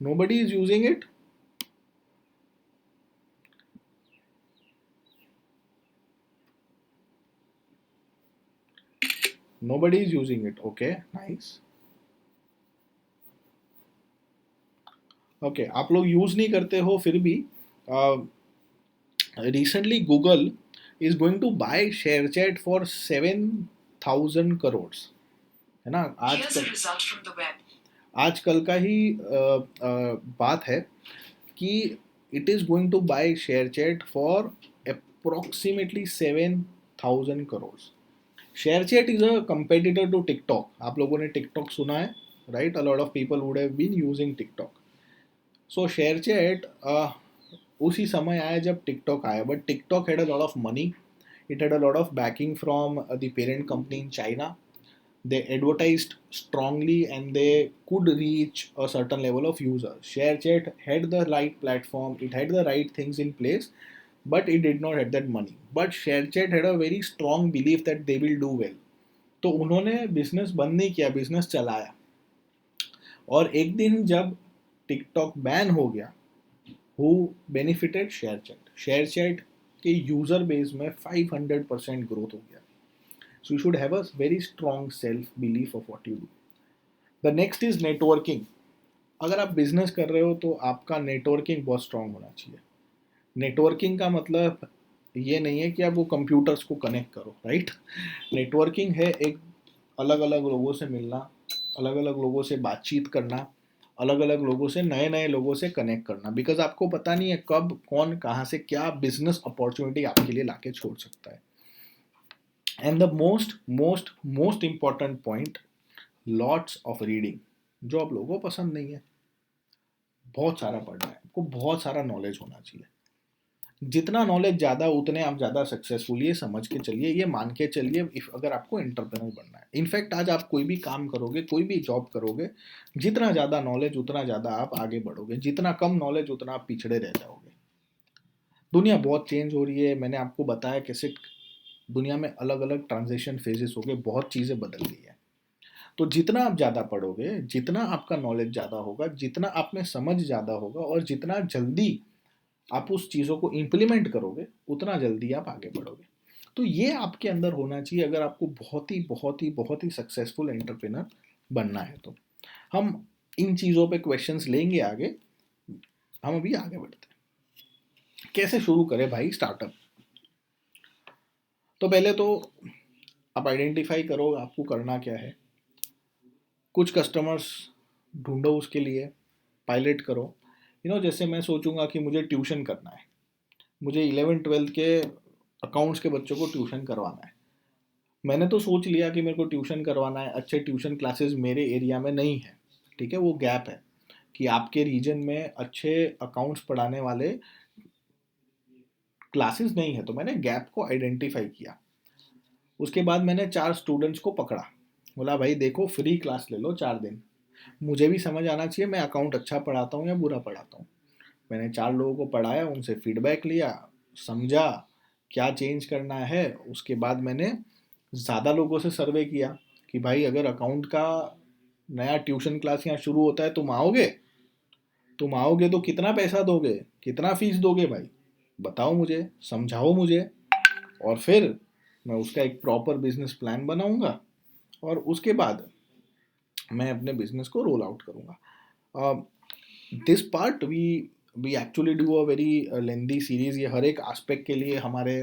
Nobody is using it. Nobody is using it. Okay, nice. Okay, आप लोग use नहीं करते हो फिर भी recently Google is going to buy ShareChat for 7,000 crore, है ना? आजकल का ही बात है कि it is going to buy ShareChat for approximately 7,000 crore. ShareChat is a competitor to TikTok. आप लोगों ने टिकटॉक सुना है, right? A lot of people would have been using TikTok. So ShareChat उसी समय आया जब टिकटॉक आया, but TikTok had a lot of money. It had a lot of backing from the parent company in China. They advertised strongly and they could reach a certain level of users. ShareChat had the right platform, it had the right things in place, but it did not have that money. But ShareChat had a very strong belief that they will do well. तो उन्होंने business बंद नहीं किया, business चलाया. और एक दिन जब टिकटॉक बैन हो गया, हु बेनिफिटेड? शेयरचैट. शेयरचैट के यूजर बेस में 500% ग्रोथ हो गया. So you should have a very strong self belief of what you do. The next is networking. अगर आप बिजनेस कर रहे हो तो आपका नेटवर्किंग बहुत स्ट्रांग होना चाहिए. नेटवर्किंग का मतलब ये नहीं है कि आप वो कंप्यूटर्स को कनेक्ट करो, राइट? नेटवर्किंग है एक अलग अलग लोगों से मिलना, अलग अलग लोगों से बातचीत करना, अलग अलग लोगों से, नए नए लोगों से कनेक्ट करना. बिकॉज आपको पता नहीं है कब कौन कहाँ से क्या बिजनेस अपॉर्चुनिटी आपके लिए लाके छोड़ सकता है. And the most most most important point, lots of reading. जो आप लोगों को पसंद नहीं है, बहुत सारा पढ़ना है आपको, बहुत सारा नॉलेज होना चाहिए. जितना नॉलेज ज़्यादा उतने आप ज़्यादा सक्सेसफुल. ये समझ के चलिए, ये मान के चलिए, इफ अगर आपको एंटरप्रेन्योर बनना है. इनफैक्ट आज आप कोई भी काम करोगे, कोई भी जॉब करोगे, जितना ज़्यादा नॉलेज उतना ज़्यादा आप आगे बढ़ोगे, जितना कम नॉलेज उतना आप पिछड़े रह जाओगे. दुनिया बहुत चेंज हो रही है. मैंने आपको बताया कैसे दुनिया में अलग अलग ट्रांजिशन फेजेस हो गए, बहुत चीज़ें बदल गई है. तो जितना आप ज़्यादा पढ़ोगे, जितना आपका नॉलेज ज़्यादा होगा, जितना आप में समझ ज़्यादा होगा, और जितना जल्दी आप उस चीज़ों को इम्प्लीमेंट करोगे, उतना जल्दी आप आगे बढ़ोगे. तो ये आपके अंदर होना चाहिए अगर आपको बहुत ही बहुत ही बहुत ही सक्सेसफुल एंटरप्रेनर बनना है. तो हम इन चीज़ों पे क्वेश्चंस लेंगे आगे. हम अभी आगे बढ़ते हैं. कैसे शुरू करें भाई स्टार्टअप? तो पहले तो आप आइडेंटिफाई करो आपको करना क्या है. कुछ कस्टमर्स ढूंढो, उसके लिए पायलट करो. जैसे मैं सोचूंगा कि मुझे ट्यूशन करना है, मुझे 11th 12th के अकाउंट्स के बच्चों को ट्यूशन करवाना है. मैंने तो सोच लिया कि मेरे को ट्यूशन करवाना है. अच्छे ट्यूशन क्लासेस मेरे एरिया में नहीं है, ठीक है, वो गैप है कि आपके रीजन में अच्छे अकाउंट्स पढ़ाने वाले क्लासेस नहीं है. तो मैंने गैप को आइडेंटिफाई किया. उसके बाद मैंने 4 स्टूडेंट्स को पकड़ा, बोला भाई देखो फ्री क्लास ले लो 4 दिन. मुझे भी समझ आना चाहिए मैं अकाउंट अच्छा पढ़ाता हूँ या बुरा पढ़ाता हूँ. मैंने 4 लोगों को पढ़ाया, उनसे फीडबैक लिया, समझा क्या चेंज करना है. उसके बाद मैंने ज़्यादा लोगों से सर्वे किया कि भाई अगर अकाउंट का नया ट्यूशन क्लास यहाँ शुरू होता है, तुम आओगे तो कितना पैसा दोगे, कितना फीस दोगे भाई, बताओ मुझे, समझाओ मुझे. और फिर मैं उसका एक प्रॉपर बिजनेस प्लान बनाऊंगा, और उसके बाद मैं अपने बिजनेस को रोल आउट करूंगा. This part we actually do a very lengthy series. ये हर एक एस्पेक्ट के लिए हमारे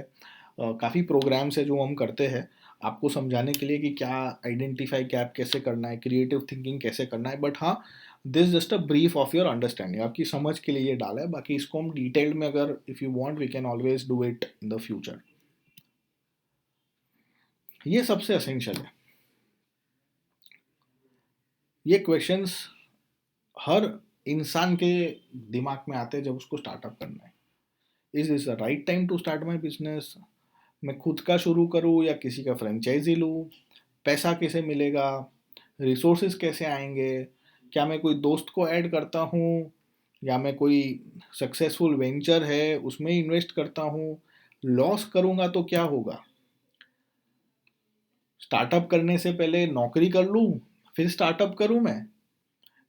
काफ़ी प्रोग्राम्स है जो हम करते हैं आपको समझाने के लिए कि क्या आइडेंटिफाई कैप कैसे करना है, क्रिएटिव थिंकिंग कैसे करना है. बट हाँ, this just a brief of your understanding, आपकी समझ के लिए ये डाला है. बाकी इसको हम डिटेल्ड में अगर if you want we can always do it in the future. ये सबसे असेंशियल है. ये क्वेश्चंस हर इंसान के दिमाग में आते हैं जब उसको स्टार्टअप करना है. Is this the right time to start my business? मैं खुद का शुरू करूँ या किसी का फ्रेंचाइजी लूँ? पैसा कैसे मिलेगा? रिसोर्सेज कैसे आएंगे? क्या मैं कोई दोस्त को ऐड करता हूँ, या मैं कोई सक्सेसफुल वेंचर है उसमें इन्वेस्ट करता हूँ? लॉस करूँगा तो क्या होगा? स्टार्टअप करने से पहले नौकरी कर लूँ फिर स्टार्टअप करूँ मैं,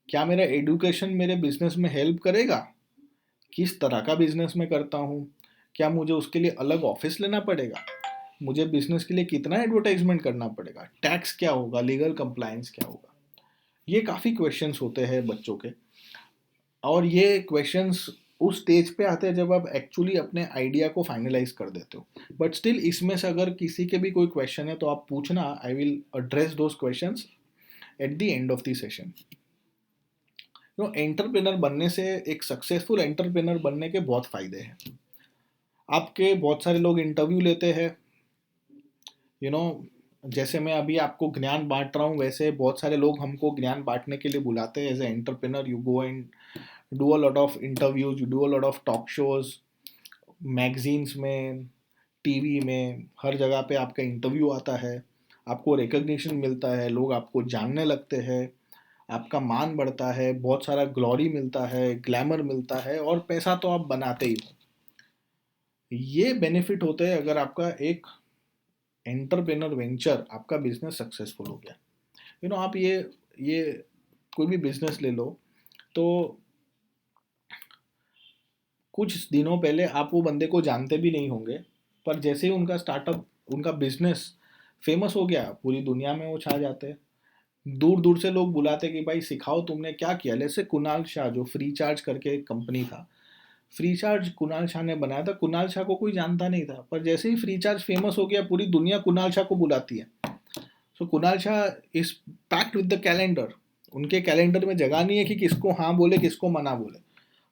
क्या मेरा एडुकेशन मेरे बिजनेस में हेल्प करेगा? किस तरह का बिजनेस मैं करता हूँ? क्या मुझे उसके लिए अलग ऑफिस लेना पड़ेगा? मुझे बिजनेस के लिए कितना एडवर्टाइजमेंट करना पड़ेगा? टैक्स क्या होगा? लीगल कंप्लायंस क्या होगा? ये काफ़ी क्वेश्चंस होते हैं बच्चों के, और ये क्वेश्चंस उस स्टेज पे आते हैं जब आप एक्चुअली अपने आइडिया को फाइनलाइज कर देते हो। बट स्टिल इसमें से अगर किसी के भी कोई क्वेश्चन है तो आप पूछना, I will address those questions at the end of the session. Entrepreneur बनने से, एक सक्सेसफुल एंटरप्रेनर बनने के बहुत फायदे हैं। आपके बहुत सारे लोग इंटरव्यू लेते हैं, यू नो जैसे मैं अभी आपको ज्ञान बांट रहा हूँ, वैसे बहुत सारे लोग हमको ज्ञान बांटने के लिए बुलाते हैं। As a entrepreneur you go and do a lot of interviews, you do a lot of talk shows, magazines में, टीवी में, हर जगह पे आपका इंटरव्यू आता है, आपको रिकग्निशन मिलता है, लोग आपको जानने लगते हैं, आपका मान बढ़ता है, बहुत सारा ग्लोरी मिलता है, ग्लैमर मिलता है, और पैसा तो आप बनाते ही हो। ये बेनिफिट होते हैं अगर आपका एक एंटरप्रेनर वेंचर, आपका बिजनेस सक्सेसफुल हो गया। आप ये कोई भी बिजनेस ले लो, तो कुछ दिनों पहले आप वो बंदे को जानते भी नहीं होंगे, पर जैसे ही उनका स्टार्टअप, उनका बिजनेस फेमस हो गया, पूरी दुनिया में वो छा जाते हैं। दूर दूर से लोग बुलाते कि भाई सिखाओ तुमने क्या किया। जैसे कुणाल शाह, जो फ्री चार्ज करके एक कंपनी था, फ्री चार्ज कुणाल शाह ने बनाया था। कुणाल शाह को कोई जानता नहीं था, पर जैसे ही फ्री चार्ज फेमस हो गया, पूरी दुनिया कुणाल शाह को बुलाती है। So Kunal Shah is packed with the calendar. उनके कैलेंडर में जगह नहीं है कि किसको हाँ बोले, किसको मना बोले।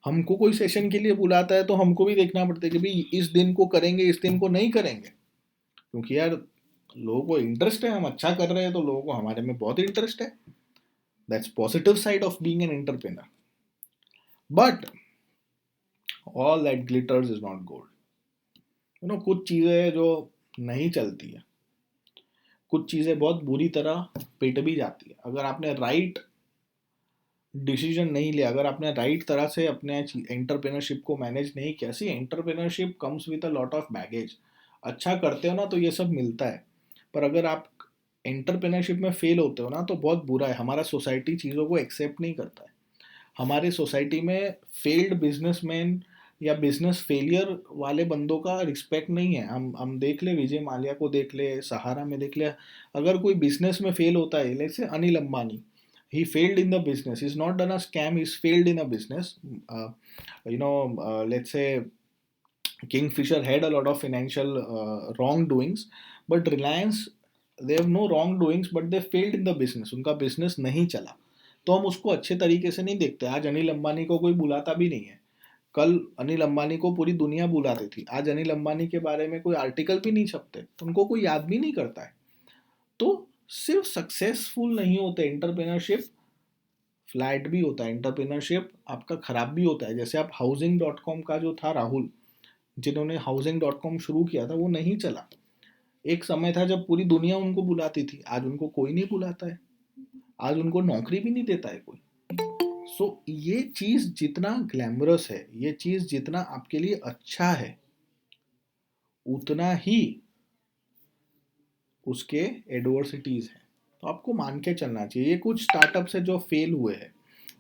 हमको कोई सेशन के लिए बुलाता है तो हमको भी देखना पड़ता है कि भाई इस दिन को करेंगे, इस दिन को नहीं करेंगे, क्योंकि यार लोगों को इंटरेस्ट है, हम अच्छा कर रहे हैं तो लोगों को हमारे में बहुत इंटरेस्ट है। That's positive side of being an entrepreneur. But all that glitters is not gold. कुछ चीज़ें जो नहीं चलती है, कुछ चीज़ें बहुत बुरी तरह पिट भी जाती है अगर आपने राइट डिसीजन नहीं लिया, अगर आपने राइट तरह से अपने एंटरप्रेन्योरशिप को मैनेज नहीं किया। See, entrepreneurship comes with a lot of baggage. अच्छा करते हो ना तो ये सब मिलता है, पर अगर आप एंटरप्रेन्योरशिप में फेल होते हो ना तो बहुत बुरा है। हमारा सोसाइटी चीज़ों को एक्सेप्ट नहीं करता है। हमारी सोसाइटी में फेल्ड बिजनेसमैन या बिजनेस फेलियर वाले बंदों का रिस्पेक्ट नहीं है। हम देख ले, विजय माल्या को देख ले, सहारा में देख ले। अगर कोई बिजनेस में फेल होता है, जैसे Anil Ambani, he failed in the business, he's not done a scam, he's failed in a business. uh, let's say Kingfisher had a lot of financial wrongdoings, but Reliance, they have no wrongdoings, but they failed in the business. उनका business नहीं चला, तो हम उसको अच्छे तरीके से नहीं देखते। आज अनिल अंबानी को कोई बुलाता भी नहीं है। कल अनिल अंबानी को पूरी दुनिया बुलाती थी, आज अनिल अंबानी के बारे में कोई आर्टिकल भी नहीं छपते, उनको कोई याद भी नहीं करता है। तो सिर्फ सक्सेसफुल नहीं होते एंटरप्रेन्योरशिप, फ्लैट भी होता है एंटरप्रेन्योरशिप, आपका खराब भी होता है। जैसे आप Housing.com का जो था राहुल, जिन्होंने Housing.com शुरू किया था, वो नहीं चला। एक समय था जब पूरी दुनिया उनको बुलाती थी, आज उनको कोई नहीं बुलाता है, आज उनको नौकरी भी नहीं देता है कोई। सो ये चीज़ जितना ग्लैमरस है, ये चीज़ जितना आपके लिए अच्छा है, उतना ही उसके एडवर्सिटीज़ हैं। तो आपको मान के चलना चाहिए। ये कुछ स्टार्टअप्स है जो फेल हुए हैं।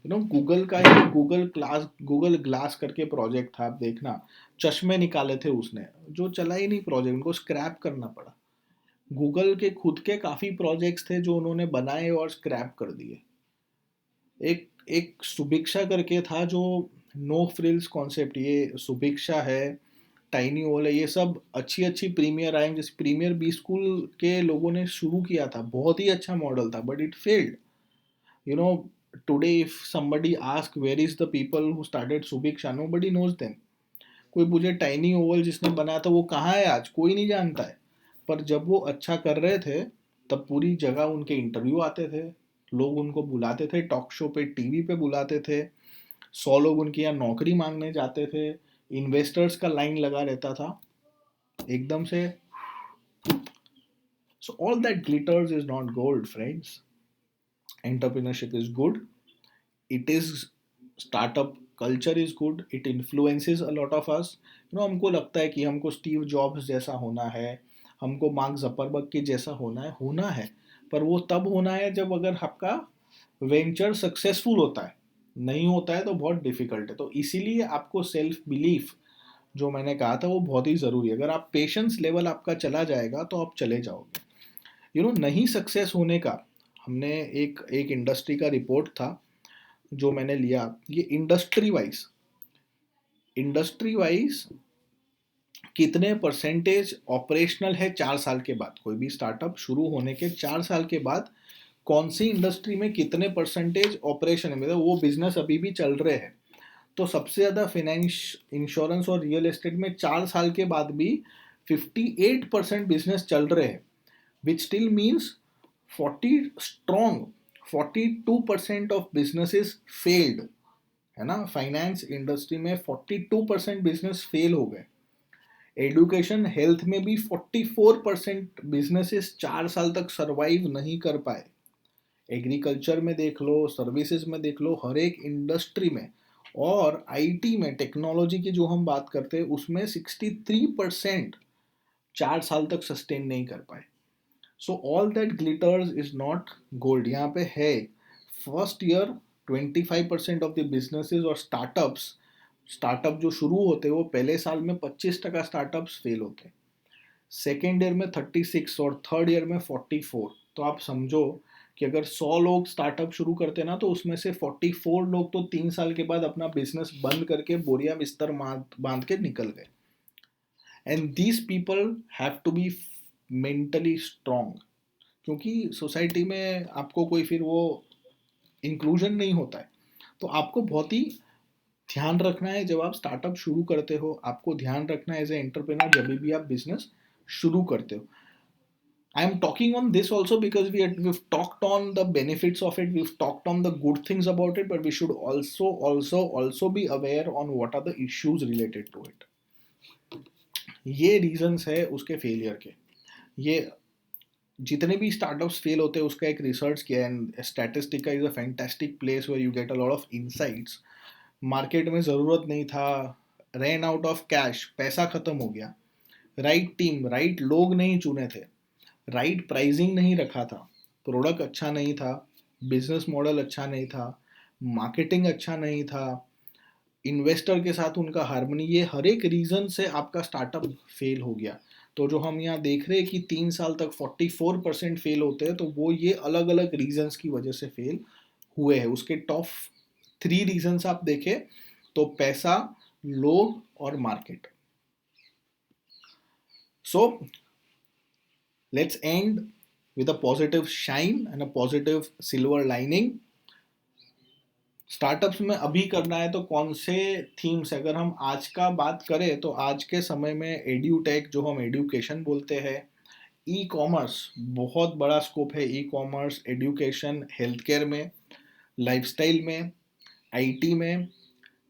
गूगल का ही गूगल ग्लास करके प्रोजेक्ट था, आप देखना, चश्मे निकाले थे उसने, जो चला ही नहीं प्रोजेक्ट, उनको स्क्रैप करना पड़ा। गूगल के खुद के काफ़ी प्रोजेक्ट्स थे जो उन्होंने बनाए और स्क्रैप कर दिए। एक एक सुभिक्षा करके था, जो नो फ्रिल्स कॉन्सेप्ट, ये सुभिक्षा है, टाइनी ओल है, ये सब अच्छी अच्छी प्रीमियर आई, जैसे प्रीमियर बी स्कूल के लोगों ने शुरू किया था, बहुत ही अच्छा मॉडल था, but it failed. you know Today if somebody ask where is the people who started Subiksha, nobody knows them. कोई पूछे टाइनी ओवल जिसने बनाया था वो कहाँ है, आज कोई नहीं जानता है। पर जब वो अच्छा कर रहे थे, तब पूरी जगह उनके इंटरव्यू आते थे, लोग उनको बुलाते थे, टॉक शो पे, टीवी पे बुलाते थे, 100 लोग उनके यहाँ नौकरी मांगने जाते थे, इन्वेस्टर्स का लाइन लगा रहता था एकदम से। So all that glitters is not gold friends. Entrepreneurship is good. It is, startup culture is good, it influences a lot of us. हमको लगता है कि हमको स्टीव जॉब्स जैसा होना है, हमको मार्क जकरबर्ग के जैसा होना है, पर वो तब होना है जब अगर आपका वेंचर सक्सेसफुल होता है, नहीं होता है तो बहुत डिफिकल्ट है। तो इसीलिए आपको सेल्फ बिलीफ जो मैंने कहा था वो बहुत ही ज़रूरी है। अगर आप पेशेंस लेवल आपका चला जाएगा तो आप चले जाओगे। नहीं सक्सेस होने का, हमने एक एक इंडस्ट्री का रिपोर्ट था जो मैंने लिया, ये इंडस्ट्री वाइज कितने परसेंटेज ऑपरेशनल है 4 साल के बाद, कोई भी स्टार्टअप शुरू होने के 4 साल के बाद कौन सी इंडस्ट्री में कितने परसेंटेज ऑपरेशन है, मतलब वो बिजनेस अभी भी चल रहे हैं। तो सबसे ज़्यादा फाइनेंस, इंश्योरेंस और रियल एस्टेट में 4 साल के बाद भी 58% बिजनेस चल रहे हैं, which still means 42% of businesses failed, है ना। फाइनेंस इंडस्ट्री में 42% बिजनेस फेल हो गए। एडुकेशन हेल्थ में भी 44% बिजनेसेस 4 साल तक सरवाइव नहीं कर पाए। एग्रीकल्चर में देख लो, सर्विसेज में देख लो, हर एक इंडस्ट्री में, और आईटी में, टेक्नोलॉजी की जो हम बात करते हैं उसमें 63% 4 साल तक सस्टेन नहीं कर पाए। So all that glitters is not gold, यहाँ पे है। First year 25% of the businesses और स्टार्टअप जो शुरू होते हैं वो पहले साल में 25% स्टार्टअप्स फेल होते हैं, सेकेंड ईयर में 36 और थर्ड ईयर में 44। तो आप समझो कि अगर 100 लोग स्टार्टअप शुरू करते ना तो उसमें से 44 लोग तो 3 साल के बाद अपना बिजनेस बंद करके बोरिया बिस्तर बांध के निकल गए। And these people have to be mentally strong, क्योंकि सोसाइटी में आपको कोई फिर वो इंक्लूजन नहीं होता है। तो आपको बहुत ही ध्यान रखना है जब आप स्टार्टअप शुरू करते हो, आपको ध्यान रखना है एज ए एंटरप्रेन्योर जब भी आप बिजनेस शुरू करते हो। I am talking on this also because we've talked on the benefits of it, we've talked on the good things about it, but we should also be aware on what are the issues related to it. ये reasons है उसके failure के। ये जितने भी startups fail होते हैं उसका एक रिसर्च किया, and Statista is a fantastic place where you get a lot of insights. Market में ज़रूरत नहीं था, रैन आउट ऑफ कैश, पैसा ख़त्म हो गया, राइट टीम, राइट लोग नहीं चुने थे, राइट प्राइसिंग नहीं रखा था, प्रोडक्ट अच्छा नहीं था, बिजनेस मॉडल अच्छा नहीं था, मार्केटिंग अच्छा नहीं था, इन्वेस्टर के साथ उनका हार्मनी, ये हर एक रीज़न से आपका स्टार्टअप फेल हो गया। तो जो हम यहाँ देख रहे हैं कि 3 साल तक 44% फेल होते हैं, तो वो ये अलग अलग रीजंस की वजह से फेल हुए हैं। उसके टॉप 3 रीजंस आप देखें तो पैसा, लोग और market. So let's end with a positive shine and a positive silver lining. Startups में अभी करना है तो कौन से थीम्स, अगर हम आज का बात करें तो आज के समय में एड्यूटेक, जो हम एजुकेशन बोलते हैं, ई कॉमर्स, बहुत बड़ा स्कोप है। E commerce, education, health care में, लाइफस्टाइल में, आईटी में,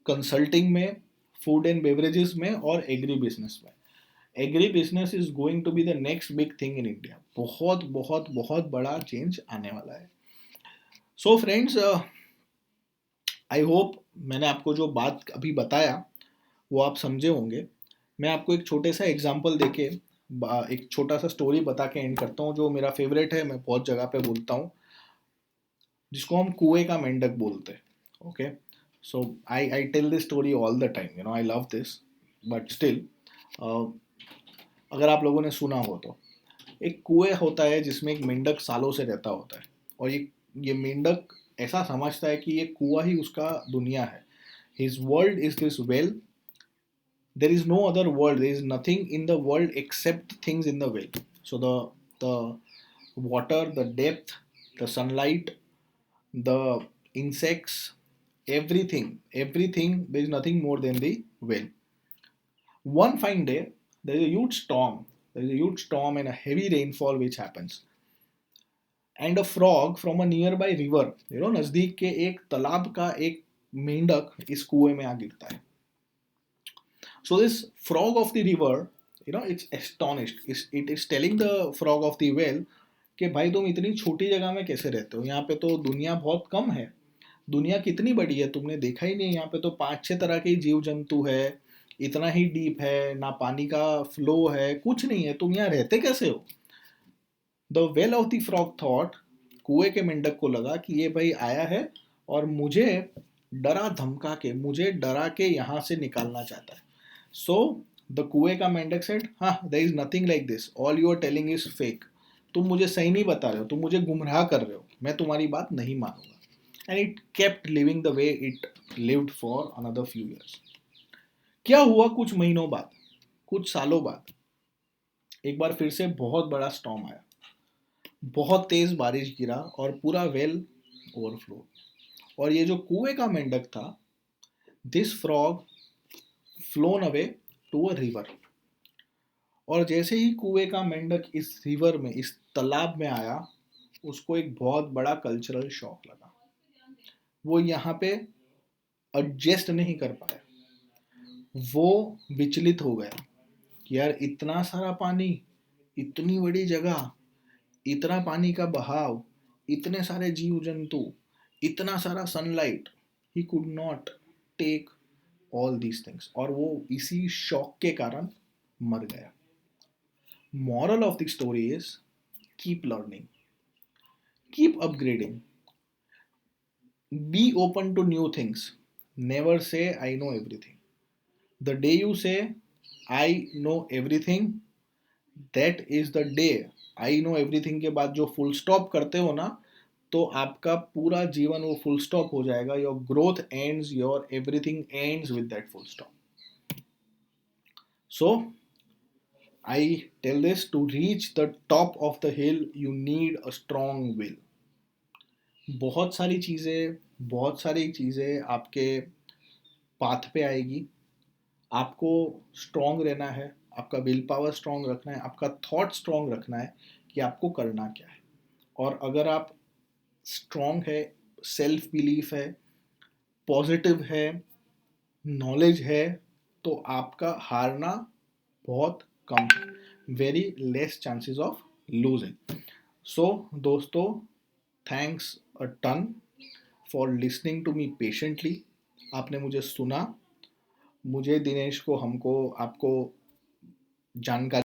कंसल्टिंग में, फूड एंड बेवरेजेस में और एग्री बिजनेस में। Agri business is going to be the next big thing in India. बहुत बहुत बहुत बड़ा चेंज आने वाला है। सो फ्रेंड्स, आई होप मैंने आपको जो बात अभी बताया वो आप समझे होंगे। मैं आपको एक छोटे सा एग्जांपल देके एक छोटा सा स्टोरी बता के एंड करता हूँ, जो मेरा फेवरेट है, मैं बहुत जगह पे बोलता हूँ, जिसको हम कुएं का मेंढक बोलते हैं। Okay, so I tell this story all the time, I love this, but still अगर आप लोगों ने सुना हो तो, एक कुएं होता है जिसमें एक मेंढक सालों से रहता होता है, और ये मेंढक ऐसा समझता है कि ये कुआं ही उसका दुनिया है। His world is this well, there is no other world, there is nothing in the world except things in the well. So the water, the depth, the sunlight, the insects, everything, there is nothing more than the well. One fine day, there is a huge storm and a heavy rainfall which happens. And a frog from a nearby river, नजदीक के एक तालाब का एक मेंढक इस कुएं में आ गिरता है। So this frog of the river, it's astonished. It is telling the frog of the well कि भाई तुम इतनी छोटी जगह में कैसे रहते हो, यहाँ पे तो दुनिया बहुत कम है, दुनिया कितनी बड़ी है तुमने देखा ही नहीं, यहाँ पे तो 5-6 तरह के जीव जंतु है, इतना ही डीप है, ना पानी का फ्लो है, कुछ नहीं है, तुम यहाँ रहते कैसे हो। The well of the frog thought कुएं के मेंढक को लगा कि ये भाई आया है और मुझे डरा धमका के, मुझे डरा के यहाँ से निकालना चाहता है. सो द कुएं का मेंढक सेड, हाँ, there is nothing like this, all you are telling is fake. तुम मुझे सही नहीं बता रहे हो, तुम मुझे गुमराह कर रहे हो, मैं तुम्हारी बात नहीं मानूंगा. And it kept living the way it lived for another few years. क्या हुआ कुछ महीनों बाद, कुछ सालों बाद, एक बार फिर से बहुत बड़ा स्टॉर्म आया, बहुत तेज बारिश गिरा और पूरा वेल ओवरफ्लो. और ये जो कुएं का मेंढक था, this frog flown away to a river. और जैसे ही कुएं का मेंढक इस रिवर में, इस तालाब में आया, उसको एक बहुत बड़ा कल्चरल शॉक लगा. वो यहाँ पे एडजस्ट नहीं कर पाया. वो विचलित हो गया कि यार इतना सारा पानी, इतनी बड़ी जगह, इतना पानी का बहाव, इतने सारे जीव जंतु, इतना सारा sunlight, he could not take all these things. और वो इसी शॉक के कारण मर गया. Moral of the story is keep learning, keep upgrading, be open to new things. Never say I know everything. The day you say I know everything, that is the day. I know everything के बाद जो full stop करते हो ना, तो आपका पूरा जीवन वो फुल स्टॉप हो जाएगा. Your growth ends, your everything ends with that full stop. So I tell this, to reach the top of the hill, you need a strong will. बहुत सारी चीज़ें आपके पाथ पे आएगी. आपको स्ट्रॉन्ग रहना है, आपका विल पावर स्ट्रॉन्ग रखना है, आपका थॉट स्ट्रॉन्ग रखना है कि आपको करना क्या है. और अगर आप स्ट्रॉन्ग है, सेल्फ बिलीफ है, पॉजिटिव है, नॉलेज है, तो आपका हारना बहुत कम है. Very less chances of losing. So दोस्तों, thanks a ton for listening to me patiently. आपने मुझे सुना, मुझे, दिनेश को, हमको, आपको जानकारी